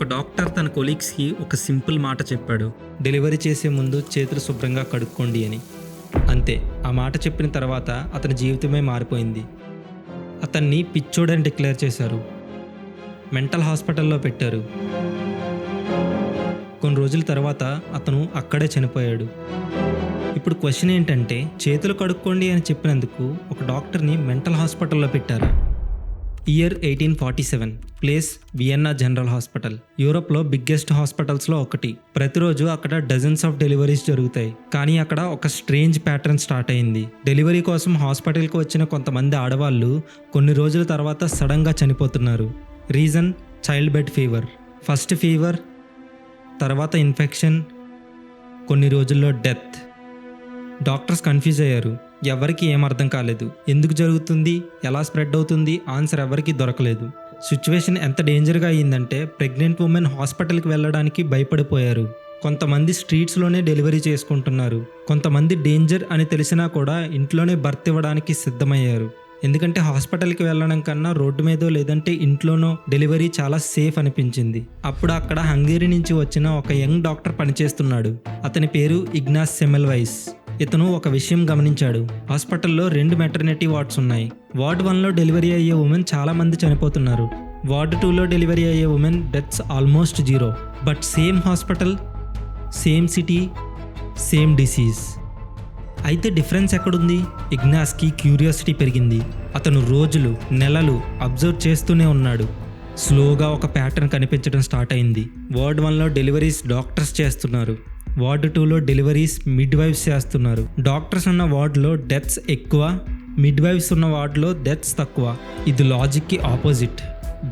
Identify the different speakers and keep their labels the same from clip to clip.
Speaker 1: ఒక డాక్టర్ తన కొలీగ్స్కి ఒక సింపుల్ మాట చెప్పాడు, డెలివరీ చేసే ముందు చేతులు శుభ్రంగా కడుక్కోండి అని. అంతే, ఆ మాట చెప్పిన తర్వాత అతని జీవితమే మారిపోయింది. అతన్ని పిచ్చోడని డిక్లేర్ చేశారు. మెంటల్ హాస్పిటల్లో పెట్టారు. కొన్ని రోజుల తర్వాత అతను అక్కడే చనిపోయాడు. ఇప్పుడు క్వశ్చన్ ఏంటంటే, చేతులు కడుక్కోండి అని చెప్పినందుకు ఒక డాక్టర్ని మెంటల్ హాస్పిటల్లో పెట్టారు. Year 1847, place Vienna general hospital. యూరోప్లో బిగ్గెస్ట్ హాస్పిటల్స్లో ఒకటి. ప్రతిరోజు అక్కడ డజన్స్ ఆఫ్ డెలివరీస్ జరుగుతాయి. కానీ అక్కడ ఒక స్ట్రేంజ్ ప్యాటర్న్ స్టార్ట్ అయింది. డెలివరీ కోసం హాస్పిటల్కి వచ్చిన కొంతమంది ఆడవాళ్ళు కొన్ని రోజుల తర్వాత సడన్గా చనిపోతున్నారు. Reason child bed fever. First fever, తర్వాత ఇన్ఫెక్షన్, కొన్ని రోజుల్లో డెత్. డాక్టర్స్ కన్ఫ్యూజ్ అయ్యారు. ఎవరికి ఏం అర్థం కాలేదు. ఎందుకు జరుగుతుంది, ఎలా స్ప్రెడ్ అవుతుంది, ఆన్సర్ ఎవరికి దొరకలేదు. సిచ్యువేషన్ ఎంత డేంజర్గా అయ్యిందంటే ప్రెగ్నెంట్ ఉమెన్ హాస్పిటల్కి వెళ్ళడానికి భయపడిపోయారు. కొంతమంది స్ట్రీట్స్లోనే డెలివరీ చేసుకుంటున్నారు. కొంతమంది డేంజర్ అని తెలిసినా కూడా ఇంట్లోనే బర్త్ ఇవ్వడానికి సిద్ధమయ్యారు. ఎందుకంటే హాస్పిటల్కి వెళ్ళడం కన్నా రోడ్డు మీదో లేదంటే ఇంట్లోనో డెలివరీ చాలా సేఫ్ అనిపించింది. అప్పుడు అక్కడ హంగేరీ నుంచి వచ్చిన ఒక యంగ్ డాక్టర్ పనిచేస్తున్నాడు. అతని పేరు ఇగ్నాస్ సెమెల్వైస్. ఇతను ఒక విషయం గమనించాడు. హాస్పిటల్లో 2 మెటర్నిటీ వార్డ్స్ ఉన్నాయి. వార్డ్ 1లో డెలివరీ అయ్యే ఉమెన్ చాలా మంది చనిపోతున్నారు. వార్డ్ 2లో డెలివరీ అయ్యే women deaths almost 0. But same hospital, same city, same disease. అయితే డిఫరెన్స్ ఎక్కడుంది? ఇగ్నాస్కి క్యూరియాసిటీ పెరిగింది. అతను రోజులు, నెలలు అబ్జర్వ్ చేస్తూనే ఉన్నాడు. స్లోగా ఒక ప్యాటర్న్ కనిపించడం స్టార్ట్ అయింది. వార్డ్ 1లో డెలివరీస్ డాక్టర్స్ చేస్తున్నారు. వార్డు 2లో డెలివరీస్ మిడ్ వైఫ్స్ చేస్తున్నారు. డాక్టర్స్ ఉన్న వార్డులో డెత్స్ ఎక్కువ, మిడ్ వైఫ్స్ ఉన్న వార్డులో డెత్స్ తక్కువ. ఇది లాజిక్కి ఆపోజిట్.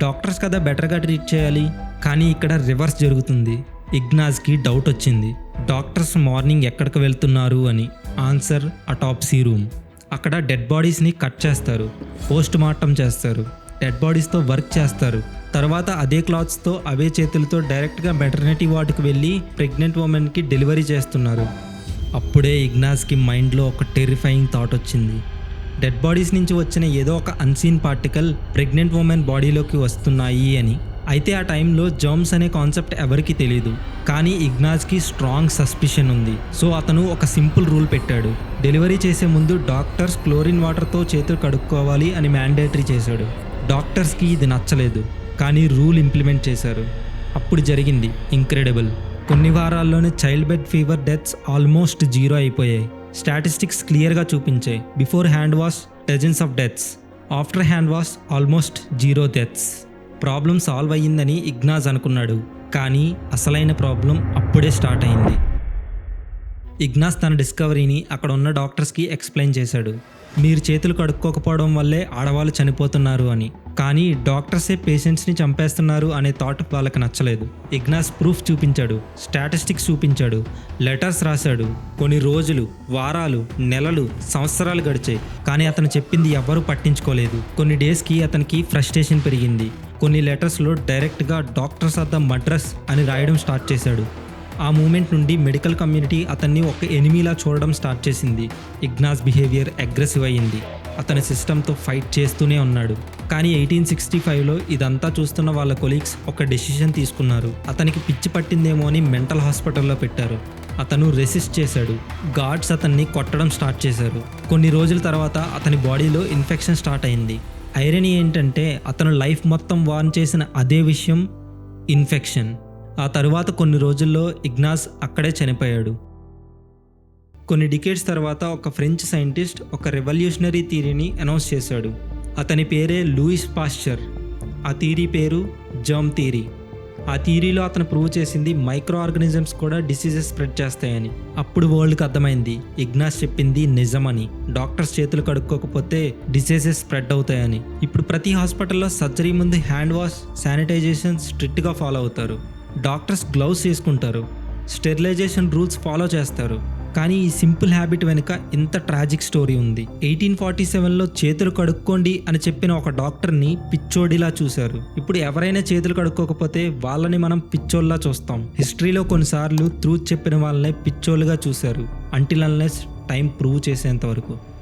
Speaker 1: డాక్టర్స్ కదా బెటర్గా ట్రీట్ చేయాలి, కానీ ఇక్కడ రివర్స్ జరుగుతుంది. ఇగ్నాస్కి డౌట్ వచ్చింది. డాక్టర్స్ మార్నింగ్ ఎక్కడికి వెళ్తున్నారు అని. Answer autopsy room. అక్కడ డెడ్ బాడీస్ని కట్ చేస్తారు, పోస్ట్ మార్టం చేస్తారు, డెడ్ బాడీస్తో వర్క్ చేస్తారు. తర్వాత అదే క్లాత్స్తో అవే చేతులతో డైరెక్ట్గా మెటర్నిటీ వార్డుకి వెళ్ళి ప్రెగ్నెంట్ ఉమెన్కి డెలివరీ చేస్తున్నారు. అప్పుడే ఇగ్నాస్కి మైండ్లో ఒక టెరిఫైయింగ్ థాట్ వచ్చింది. డెడ్ బాడీస్ నుంచి వచ్చిన ఏదో ఒక అన్సీన్ పార్టికల్ ప్రెగ్నెంట్ ఉమెన్ బాడీలోకి వస్తున్నాయి అని. అయితే ఆ టైంలో జర్మ్స్ అనే కాన్సెప్ట్ ఎవరికీ తెలియదు. కానీ ఇగ్నాస్కి స్ట్రాంగ్ సస్పిషన్ ఉంది. సో అతను ఒక సింపుల్ రూల్ పెట్టాడు. డెలివరీ చేసే ముందు డాక్టర్స్ క్లోరిన్ వాటర్తో చేతులు కడుక్కోవాలి అని మ్యాండేటరీ చేశాడు. డాక్టర్స్కి ఇది నచ్చలేదు, కానీ రూల్ ఇంప్లిమెంట్ చేశారు. అప్పుడు జరిగింది ఇంక్రెడిబుల్. కొన్ని వారాల్లోనే childbed fever deaths almost 0 అయిపోయాయి. స్టాటిస్టిక్స్ క్లియర్గా చూపించాయి. Before hand wash dozens of deaths, after hand wash almost 0 deaths. Problem solve అయ్యిందని ఇగ్నాస్ అనుకున్నాడు. కానీ అసలైన ప్రాబ్లం అప్పుడే స్టార్ట్ అయింది. ఇగ్నాస్ తన డిస్కవరీని అక్కడ ఉన్న డాక్టర్స్కి ఎక్స్ప్లెయిన్ చేశాడు. మీరు చేతులు కడుక్కోకపోవడం వల్లే ఆడవాళ్ళు చనిపోతున్నారు అని. కానీ డాక్టర్సే పేషెంట్స్ని చంపేస్తున్నారు అనే థాట్ వాళ్ళకి నచ్చలేదు. ఇగ్నాస్ ప్రూఫ్ చూపించాడు, స్టాటిస్టిక్స్ చూపించాడు, లెటర్స్ రాశాడు. కొన్ని రోజులు, వారాలు, నెలలు, సంవత్సరాలు గడిచాయి. కానీ అతను చెప్పింది ఎవ్వరూ పట్టించుకోలేదు. కొన్ని డేస్కి అతనికి ఫ్రస్ట్రేషన్ పెరిగింది. కొన్ని లెటర్స్లో డైరెక్ట్గా డాక్టర్స్ ఆఫ్ ద మడ్రస్ అని రాయడం స్టార్ట్ చేశాడు. ఆ మూమెంట్ నుండి మెడికల్ కమ్యూనిటీ అతన్ని ఒక ఎనిమీలా చూడడం స్టార్ట్ చేసింది. ఇగ్నాస్ బిహేవియర్ అగ్రెసివ్ అయ్యింది. అతని సిస్టంతో ఫైట్ చేస్తూనే ఉన్నాడు. కానీ 1865లో ఇదంతా చూస్తున్న వాళ్ళ కొలీగ్స్ ఒక డెసిషన్ తీసుకున్నారు. అతనికి పిచ్చి పట్టిందేమో అని మెంటల్ హాస్పిటల్లో పెట్టారు. అతను రెసిస్ట్ చేశాడు. గార్డ్స్ అతన్ని కొట్టడం స్టార్ట్ చేశారు. కొన్ని రోజుల తర్వాత అతని బాడీలో ఇన్ఫెక్షన్ స్టార్ట్ అయింది. ఐరనీ ఏంటంటే అతను లైఫ్ మొత్తం వార్న్ చేసిన అదే విషయం, ఇన్ఫెక్షన్. ఆ తరువాత కొన్ని రోజుల్లో ఇగ్నాస్ అక్కడే చనిపోయాడు. కొన్ని డికేడ్స్ తర్వాత ఒక ఫ్రెంచ్ సైంటిస్ట్ ఒక రెవల్యూషనరీ థియరీని అనౌన్స్ చేశాడు. అతని పేరే లూయిస్ పాస్చర్. ఆ థియరీ పేరు జర్మ్ థియరీ. ఆ థియరీలో అతను ప్రూవ్ చేసింది మైక్రో ఆర్గానిజమ్స్ కూడా డిసీజెస్ స్ప్రెడ్ చేస్తాయని. అప్పుడు వరల్డ్కి అర్థమైంది ఇగ్నాస్ చెప్పింది నిజమని. డాక్టర్స్ చేతులు కడుక్కోకపోతే డిసీజెస్ స్ప్రెడ్ అవుతాయని. ఇప్పుడు ప్రతి హాస్పిటల్లో సర్జరీ ముందు హ్యాండ్ వాష్, శానిటైజేషన్ స్ట్రిక్ట్గా ఫాలో అవుతారు. డాక్టర్స్ గ్లౌస్ వేసుకుంటారు, స్టెరిలైజేషన్ రూల్స్ ఫాలో చేస్తారు. కానీ ఈ సింపుల్ హ్యాబిట్ వెనుక ఇంత ట్రాజిక్ స్టోరీ ఉంది. 1847లో చేతులు కడుక్కోండి అని చెప్పిన ఒక డాక్టర్ని పిచ్చోడిలా చూశారు. ఇప్పుడు ఎవరైనా చేతులు కడుక్కోకపోతే వాళ్ళని మనం పిచ్చోళ్ళలా చూస్తాం. హిస్టరీలో కొన్నిసార్లు ట్రూత్ చెప్పిన వాళ్ళనే పిచ్చోళ్ళుగా చూశారు. అంటిల్ అన్లెస్ టైం ప్రూవ్ చేసేంత వరకు.